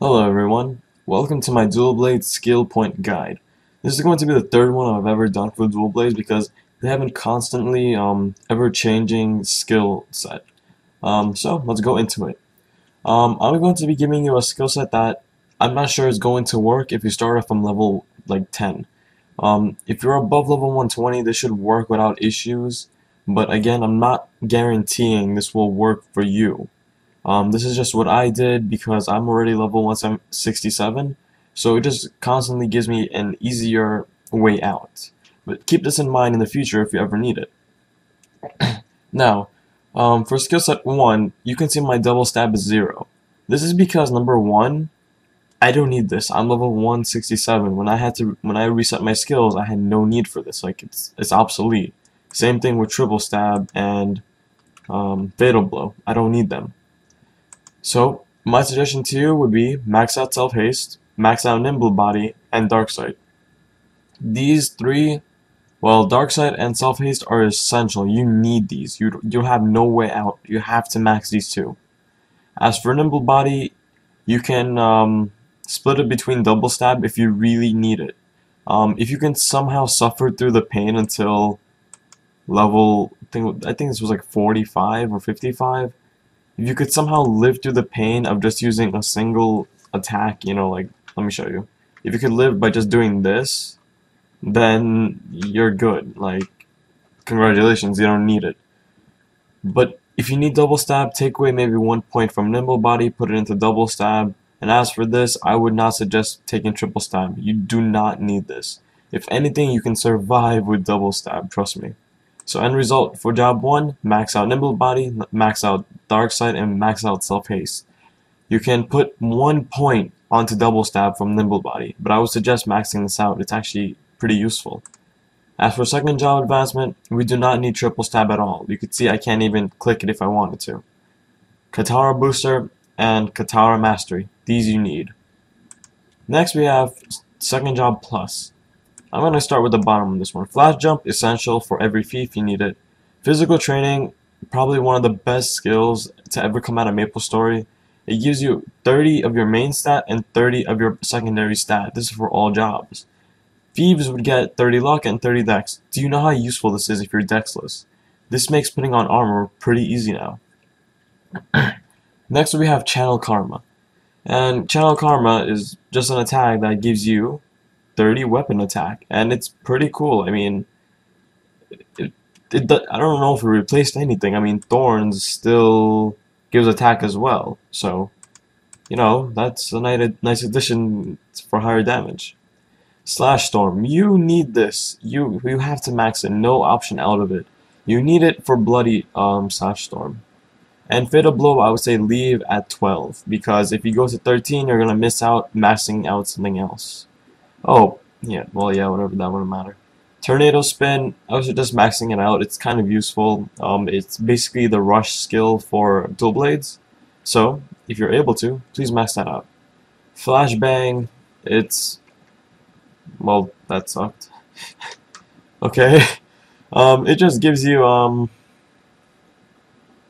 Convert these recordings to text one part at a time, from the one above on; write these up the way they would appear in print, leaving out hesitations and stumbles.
Hello everyone, welcome to my Dual Blade skill point guide. This is going to be the third one I've ever done for Dual Blades because they have a constantly ever-changing skill set. So let's go into it. I'm going to be giving you a skill set that I'm not sure is going to work if you start off from level like 10. If you're above level 120, this should work without issues, but again, I'm not guaranteeing this will work for you. This is just what I did because I'm already level 167, so it just constantly gives me an easier way out. But keep this in mind in the future if you ever need it. Now, for skill set 1, you can see my double stab is 0. This is because number 1, I don't need this. I'm level 167. When I reset my skills, I had no need for this. Like it's obsolete. Same thing with triple stab and fatal blow. I don't need them. So, my suggestion to you would be max out self-haste, max out nimble body, and dark sight. These three, well, dark sight and self-haste are essential. You need these. You have no way out. You have to max these two. As for nimble body, you can split it between double stab if you really need it. If you can somehow suffer through the pain until level, I think this was like 45 or 55. If you could somehow live through the pain of just using a single attack, like, let me show you. If you could live by just doing this, then you're good. Like, congratulations, you don't need it. But if you need double stab, take away maybe 1 point from nimble body, put it into double stab. And as for this, I would not suggest taking triple stab. You do not need this. If anything, you can survive with double stab, trust me. So end result for job 1, max out nimble body, max out dark sight, and max out self-haste. You can put 1 point onto double stab from nimble body, but I would suggest maxing this out. It's actually pretty useful. As for second job advancement, we do not need triple stab at all. You can see I can't even click it if I wanted to. Katara booster and Katara mastery. These you need. Next we have second job plus. I'm going to start with the bottom of this one. Flash jump, essential for every thief, you need it. Physical training, probably one of the best skills to ever come out of MapleStory. It gives you 30 of your main stat and 30 of your secondary stat. This is for all jobs. Thieves would get 30 luck and 30 dex. Do you know how useful this is if you're dexless? This makes putting on armor pretty easy now. Next we have Channel Karma. And Channel Karma is just an attack that gives you 30 weapon attack, and it's pretty cool. I mean, I don't know if it replaced anything. I mean, Thorns still gives attack as well, so that's a nice addition for higher damage. Slash Storm, you need this. You have to max it. No option out of it. You need it for bloody Slash Storm. And Fatal Blow, I would say leave at 12 because if you go to 13, you're gonna miss out maxing out something else. Oh, yeah, well, yeah, whatever, that wouldn't matter. Tornado Spin, I was just maxing it out. It's kind of useful. It's basically the rush skill for dual blades. So, if you're able to, please max that out. Flashbang, well, that sucked. Okay. It just gives you,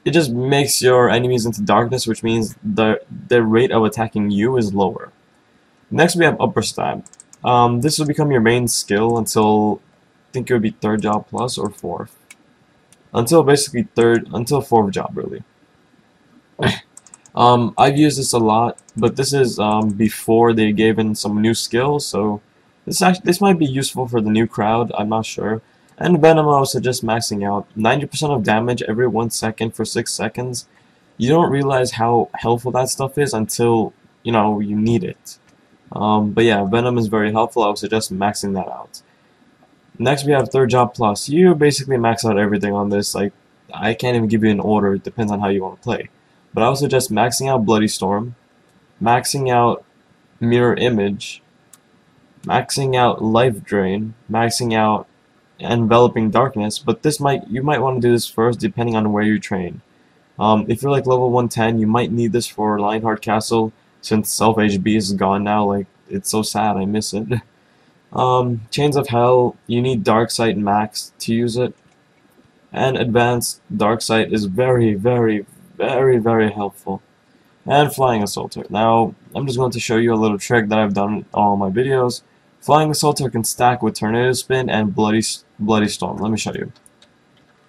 it just makes your enemies into darkness, which means the rate of attacking you is lower. Next, we have Upper Stab. This will become your main skill until, I think it would be third job plus or fourth. Until basically until fourth job really. I've used this a lot, but this is before they gave in some new skills, so this might be useful for the new crowd, I'm not sure. And Venom, I would suggest maxing out. 90% of damage every 1 second for 6 seconds. You don't realize how helpful that stuff is until, you need it. But yeah, Venom is very helpful. I would suggest maxing that out. Next, we have third job plus. You basically max out everything on this. Like, I can't even give you an order. It depends on how you want to play. But I would suggest maxing out Bloody Storm, maxing out Mirror Image, maxing out Life Drain, maxing out Enveloping Darkness. But you might want to do this first, depending on where you train. If you're like level 110, you might need this for Lionheart Castle. Since self-HB is gone now, like, it's so sad, I miss it. Chains of Hell, you need Dark Sight Max to use it. And Advanced Dark Sight is very, very, very, very helpful. and Flying Assaulter. Now, I'm just going to show you a little trick that I've done in all my videos. Flying Assaulter can stack with Tornado Spin and Bloody Storm. Let me show you.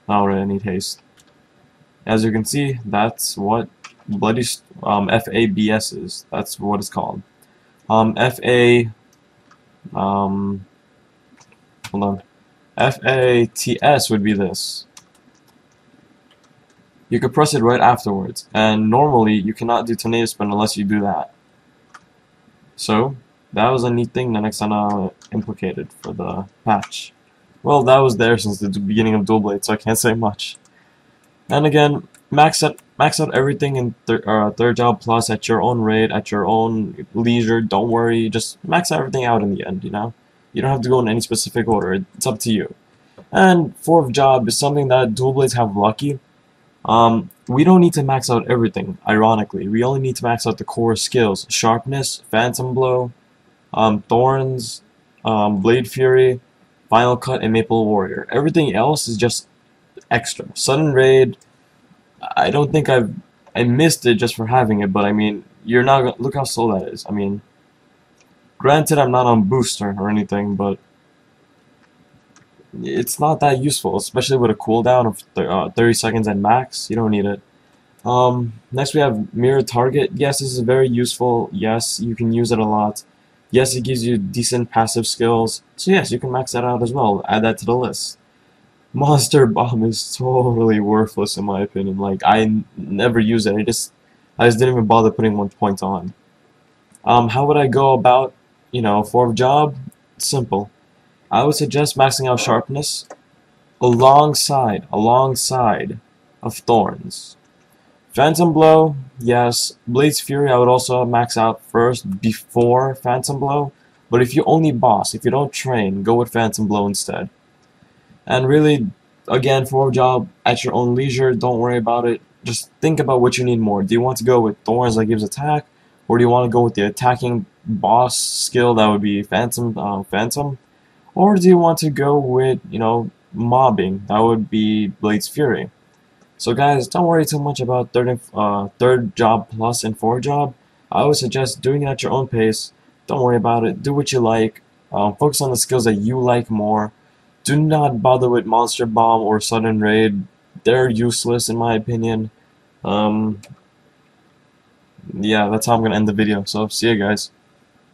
Now I need haste. As you can see, that's what FABS is. That's what it's called. Hold on. FATS would be this. You could press it right afterwards, and normally you cannot do Tornado Spin unless you do that. So, that was a neat thing that Nexana implicated for the patch. Well, that was there since the beginning of Dual Blade, so I can't say much. And again, max out everything in Third Job Plus at your own rate, at your own leisure. Don't worry, just max everything out in the end, you know? You don't have to go in any specific order, it's up to you. And Fourth Job is something that Dual Blades have lucky. We don't need to max out everything, ironically. We only need to max out the core skills. Sharpness, Phantom Blow, Thorns, Blade Fury, Final Cut, and Maple Warrior. Everything else is just extra. Sudden Raid, I don't think I missed it just for having it, but I mean, you're not gonna, look how slow that is. I mean, granted I'm not on booster or anything, but it's not that useful, especially with a cooldown of 30 seconds at max. You don't need it. Next we have Mirror Target. Yes, this is very useful. Yes, you can use it a lot. Yes, it gives you decent passive skills. So yes, you can max that out as well. Add that to the list. Monster Bomb is totally worthless in my opinion. Like, I never use it. I just didn't even bother putting 1 point on. How would I go about, you know, Fourth Job? Simple. I would suggest maxing out Sharpness alongside of Thorns. Phantom Blow, yes. Blade's Fury I would also max out first before Phantom Blow. But if you only boss, if you don't train, go with Phantom Blow instead. And really, again, Fourth Job at your own leisure, don't worry about it. Just think about what you need more. Do you want to go with Thorns that gives attack? Or do you want to go with the attacking boss skill that would be Phantom? Or do you want to go with, you know, mobbing? That would be Blade's Fury. So guys, don't worry too much about Third Job Plus and Fourth Job. I would suggest doing it at your own pace. Don't worry about it. Do what you like. Focus on the skills that you like more. Do not bother with Monster Bomb or Sudden Raid. They're useless in my opinion. Yeah, that's how I'm going to end the video. So, see you guys.